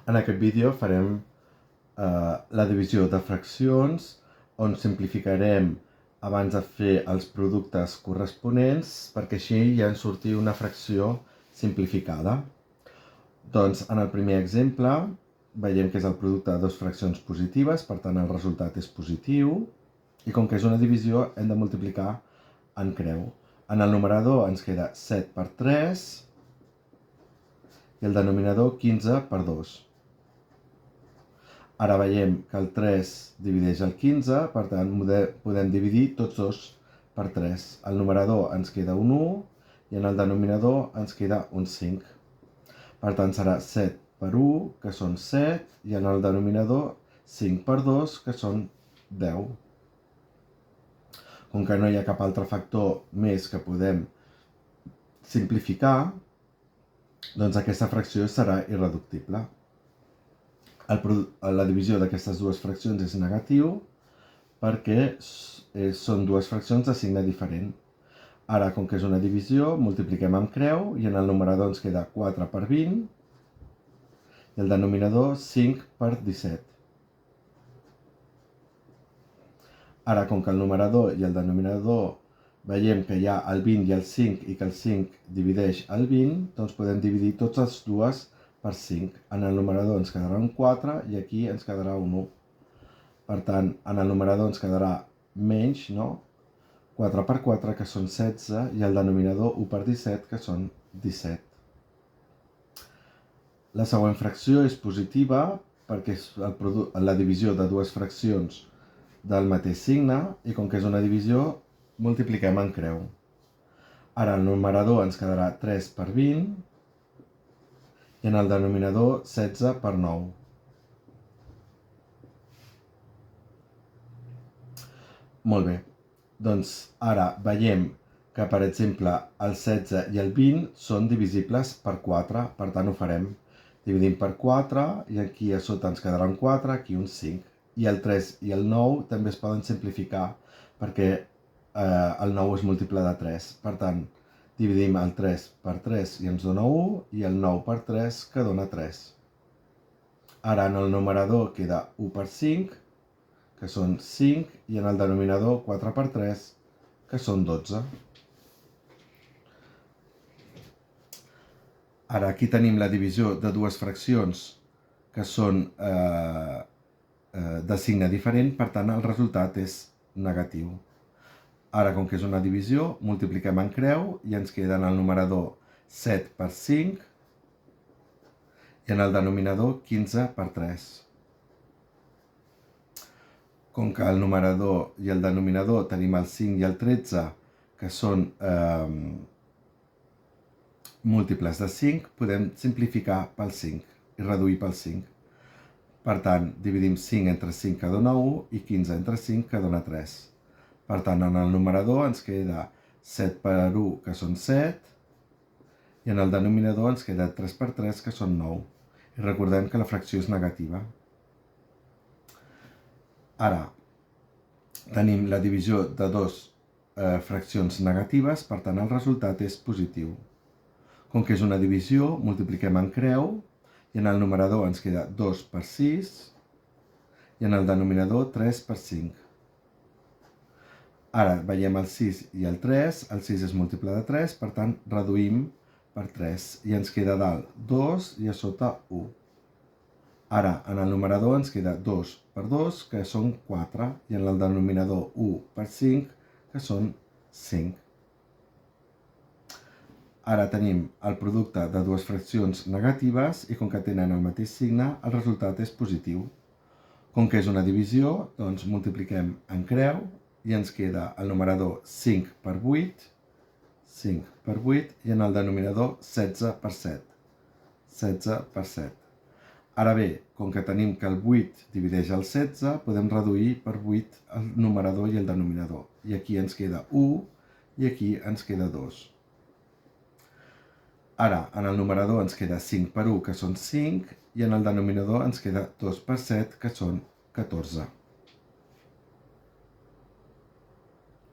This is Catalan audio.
En aquest vídeo farem la divisió de fraccions, on simplificarem abans de fer els productes corresponents, perquè així ja ens surti una fracció simplificada. Doncs en el primer exemple veiem que és el producte de dues fraccions positives, per tant el resultat és positiu, i com que és una divisió hem de multiplicar en creu. En el numerador ens queda 7 per 3 i el denominador 15 per 2. Ara veiem que el 3 divideix el 15, per tant podem dividir tots dos per 3. Al numerador ens queda un 1 i en el denominador ens queda un 5. Per tant serà 7 per 1, que són 7, i en el denominador 5 per 2, que són 10. Com que no hi ha cap altre factor més que podem simplificar, doncs aquesta fracció serà irreductible. La divisió d'aquestes dues fraccions és negatiu perquè són dues fraccions de signe diferent. Ara, com que és una divisió, multipliquem amb creu i en el numerador ens queda 4 per 20 i el denominador 5 per 17. Ara, com que el numerador i el denominador veiem que hi ha el 20 i el 5 i que el 5 divideix el 20, doncs podem dividir totes les dues per 5. En el numerador ens quedarà un 4 i aquí ens quedarà un 1. Per tant, en el numerador ens quedarà menys, no? 4 per 4, que són 16, i el denominador 1 per 17, que són 17. La següent fracció és positiva perquè és la divisió de dues fraccions del mateix signe i com que és una divisió, multipliquem en creu. Ara el numerador ens quedarà 3 per 20 i en el denominador 16 per 9. Molt bé, doncs ara veiem que, per exemple, el 16 i el 20 són divisibles per 4, per tant ho farem. Dividim per 4 i aquí a sota ens quedarà un 4, aquí un 5. I el 3 i el 9 també es poden simplificar perquè el 9 és múltiple de 3. Per tant, dividim el 3 per 3 i ens dona 1 i el 9 per 3 que dona 3. Ara en el numerador queda 1 per 5, que són 5, i en el denominador 4 per 3, que són 12. Ara aquí tenim la divisió de dues fraccions que són de signe diferent, per tant el resultat és negatiu. Ara, com que és una divisió, multipliquem en creu i ens queda en el numerador 7 per 5 i en el denominador 15 per 3. Com que el numerador i el denominador tenim el 5 i el 13, que són múltiples de 5, podem simplificar pel 5 i reduir pel 5. Per tant, dividim 5 entre 5, que dona 1, i 15 entre 5, que dona 3. Per tant, en el numerador ens queda 7 per 1, que són 7, i en el denominador ens queda 3 per 3, que són 9. I recordem que la fracció és negativa. Ara, tenim la divisió de dues fraccions negatives, per tant, el resultat és positiu. Com que és una divisió, multipliquem en creu, i en el numerador ens queda 2 per 6, i en el denominador 3 per 5. Ara veiem el 6 i el 3, el 6 és múltiple de 3, per tant reduïm per 3 i ens queda a dalt 2 i a sota 1. Ara en el numerador ens queda 2 per 2, que són 4, i en el denominador 1 per 5, que són 5. Ara tenim el producte de dues fraccions negatives i com que tenen el mateix signe, el resultat és positiu. Com que és una divisió, doncs multipliquem en creu i ens queda el numerador 5 per 8, 5 per 8, i en el denominador 16 per 7, 16 per 7. Ara bé, com que tenim que el 8 divideix el 16, podem reduir per 8 el numerador i el denominador. I aquí ens queda 1 i aquí ens queda 2. Ara, en el numerador ens queda 5 per 1, que són 5, i en el denominador ens queda 2 per 7, que són 14.